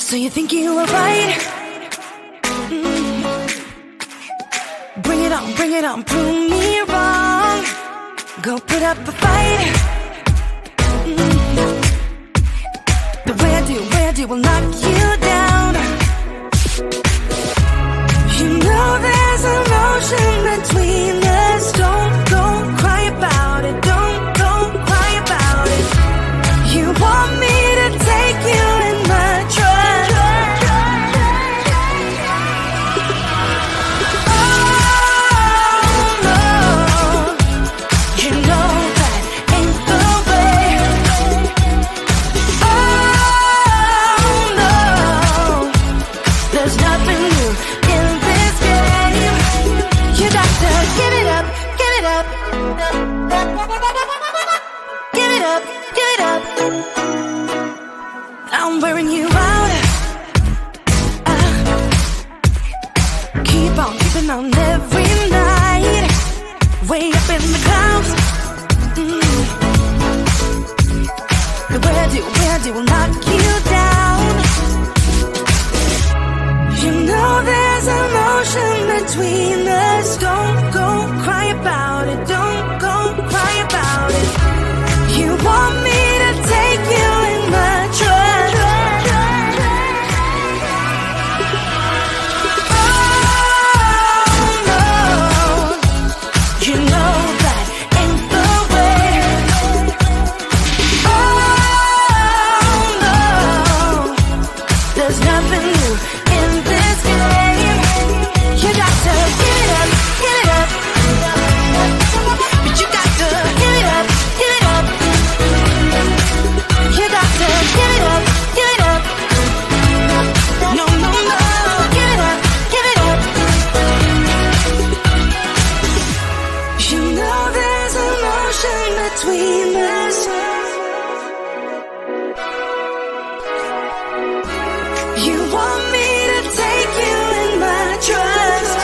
So you think you were right? Bring it on, prove me wrong. Go put up a fight. The way I do will knock you down. You know there's emotion between us. Don't go cry about it. Don't go cry about it. You want me to take you in my trust. I'm wearing you out. Keep on keeping on every night. Way up in the clouds. The way I do will knock you down. You know there's emotion between us. Don't go cry about it. Don't go cry about it. You want me to take you in my trust. Oh no, you know that ain't the way. between us. You want me to take you in my trust.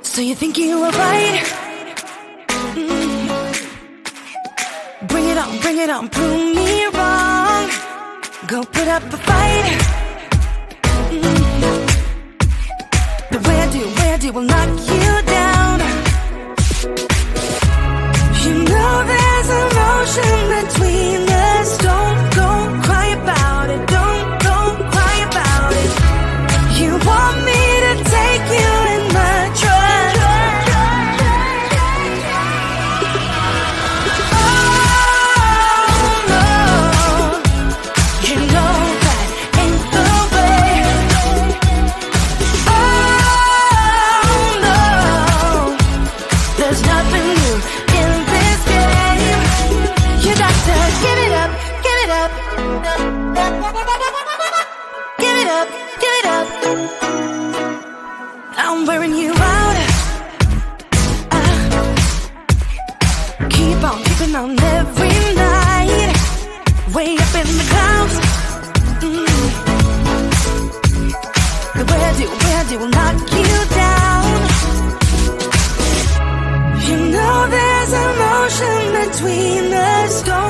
So you think you were right? Bring it on, prove me wrong. Go put up a fight. The way I do will knock you down. You know there's emotion between us. Don't go cry about it. Don't go cry about it. You want me to take you in my trust. Give it up, give it up. I'm wearing you out. Keep on keeping on every night. Way up in the clouds. Where do I knock you down? You know there's an ocean between us. Don't